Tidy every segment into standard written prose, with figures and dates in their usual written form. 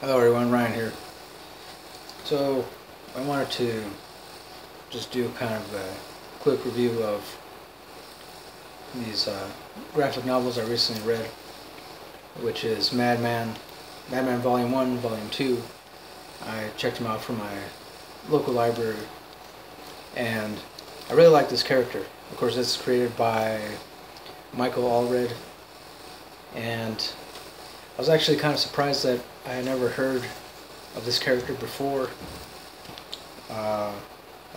Hello everyone, Ryan here. So I wanted to just do kind of a quick review of these graphic novels I recently read, which is Madman Volume 1, Volume 2. I checked them out from my local library, and I really like this character. Of course, it's created by Michael Allred, and I was actually kind of surprised that I had never heard of this character before. I'll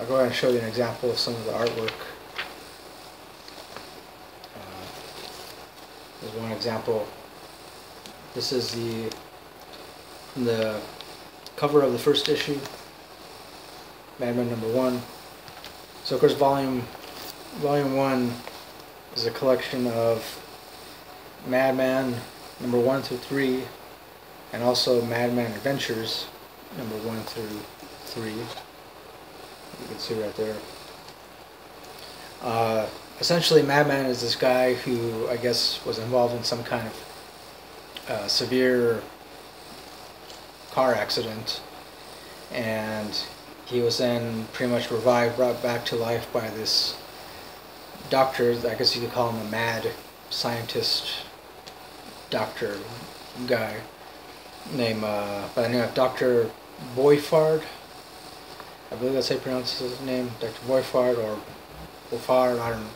go ahead and show you an example of some of the artwork. There's one example. This is the cover of the first issue, Madman number 1. So of course Volume 1 is a collection of Madman number 1 through 3, and also Madman Adventures number 1 through 3. You can see right there. Essentially, Madman is this guy who I guess was involved in some kind of severe car accident, and he was then pretty much revived, brought back to life by this doctor. I guess you could call him a mad scientist doctor guy named by the name of Dr. Boyfard. I believe that's how you pronounce his name, Dr. Boyfard or Boyfard. I don't know.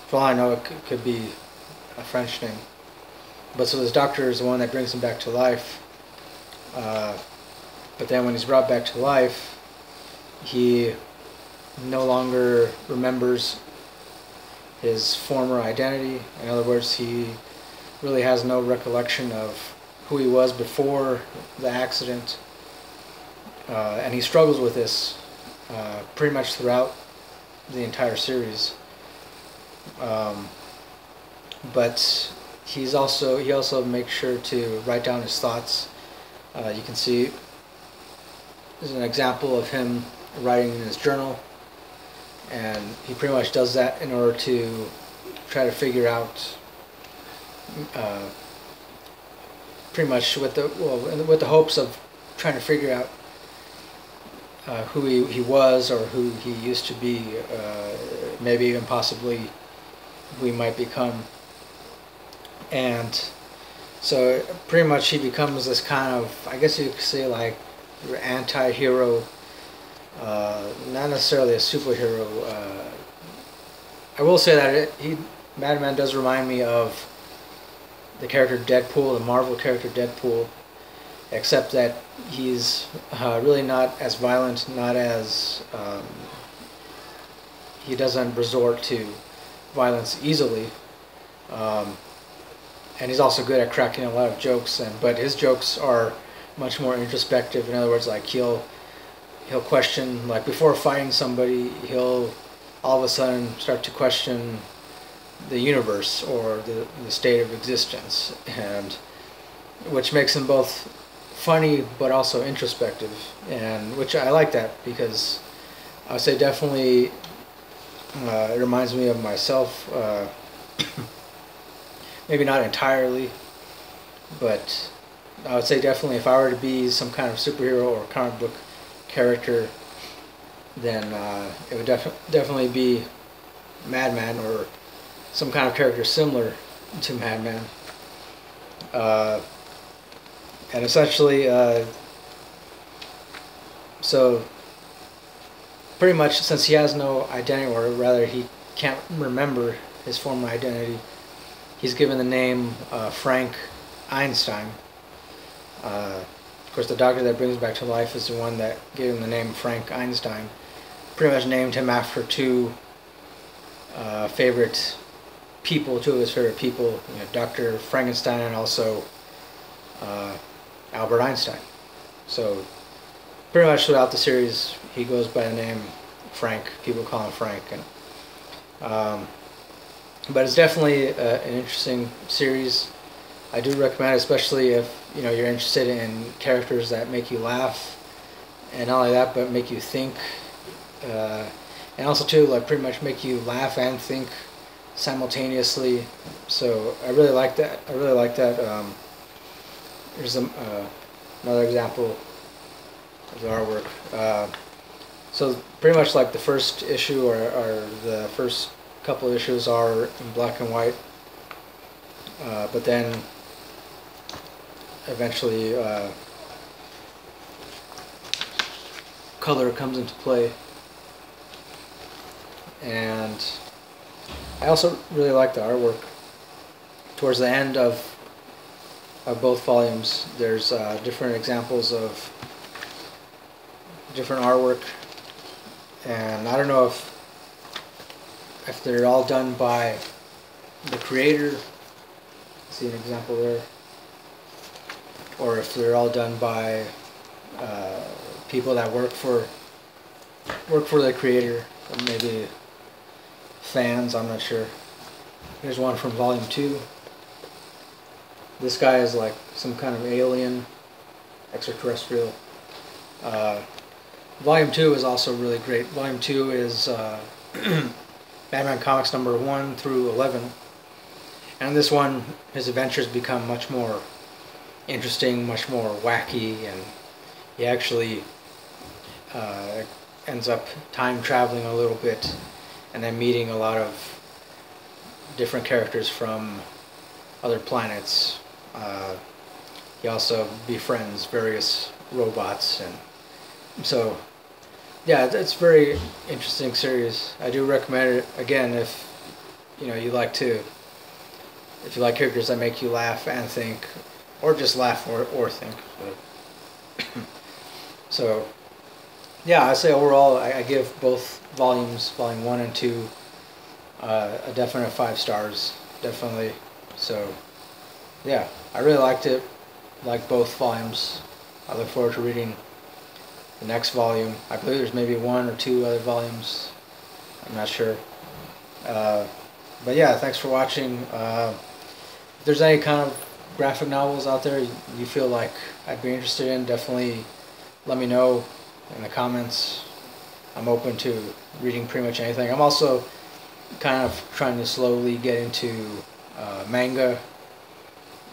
For all I know, it could be a French name. But so this doctor is the one that brings him back to life. But then when he's brought back to life, he no longer remembers his former identity. In other words, he really has no recollection of who he was before the accident, and he struggles with this pretty much throughout the entire series. But he also makes sure to write down his thoughts. You can see there's an example of him writing in his journal, and he pretty much does that in order to try to figure out pretty much with the hopes of trying to figure out who he was, or who he used to be, maybe even possibly who he might become. And so pretty much he becomes this kind of, I guess you could say, like your anti-hero, not necessarily a superhero. I will say that Madman does remind me of the character Deadpool, the Marvel character Deadpool, except that he's really not as violent, not as he doesn't resort to violence easily, and he's also good at cracking a lot of jokes. But his jokes are much more introspective. In other words, like he'll question, like before fighting somebody, he'll all of a sudden start to question the universe or the state of existence, and which makes him both funny but also introspective, and which I like that, because I would say definitely it reminds me of myself. Maybe not entirely, but I would say definitely if I were to be some kind of superhero or comic book character, then it would definitely be Madman, or some kind of character similar to Madman. And essentially, so pretty much since he has no identity, or rather he can't remember his former identity, he's given the name Frank Einstein. Of course, the doctor that brings him back to life is the one that gave him the name Frank Einstein. Pretty much named him after two of his favorite people, Dr. Frankenstein and also Albert Einstein. So pretty much throughout the series he goes by the name Frank. People call him Frank, and but it's definitely an interesting series. I do recommend it, especially if you're interested in characters that make you laugh, and not only that, but make you think, and also too, like pretty much make you laugh and think simultaneously. So I really like that. There's another example of the artwork. So pretty much like the first issue or the first couple of issues are in black and white, but then eventually color comes into play. And I also really like the artwork. Towards the end of both volumes, there's different examples of different artwork, and I don't know if they're all done by the creator. See an example there, or if they're all done by people that work for the creator, or maybe fans. I'm not sure. Here's one from Volume 2. This guy is like some kind of alien, extraterrestrial. Volume 2 is also really great. Volume 2 is Madman Comics number 1 through 11. And this one, his adventures become much more interesting, much more wacky, and he actually ends up time traveling a little bit and then meeting a lot of different characters from other planets. He also befriends various robots, and so yeah, it's a very interesting series. I do recommend it again if you like characters that make you laugh and think, or just laugh or think. But so yeah, I say overall I give both volumes, volume 1 and 2, a definite 5 stars, definitely. So yeah, I really liked it, like both volumes. I look forward to reading the next volume. I believe there's maybe 1 or 2 other volumes, I'm not sure. But yeah, thanks for watching. If there's any kind of graphic novels out there you feel like I'd be interested in, definitely let me know in the comments. I'm open to reading pretty much anything. I'm also kind of trying to slowly get into manga.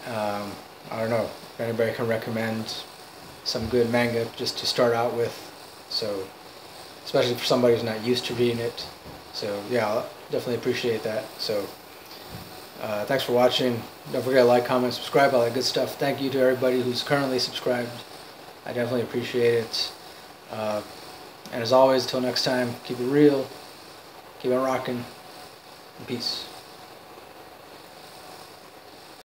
I don't know if anybody can recommend some good manga just to start out with, so especially for somebody who's not used to reading it. So yeah, I'll definitely appreciate that. So thanks for watching. Don't forget to like, comment, subscribe, all that good stuff. Thank you to everybody who's currently subscribed. I definitely appreciate it. And as always, till next time, keep it real, keep on rocking, and peace.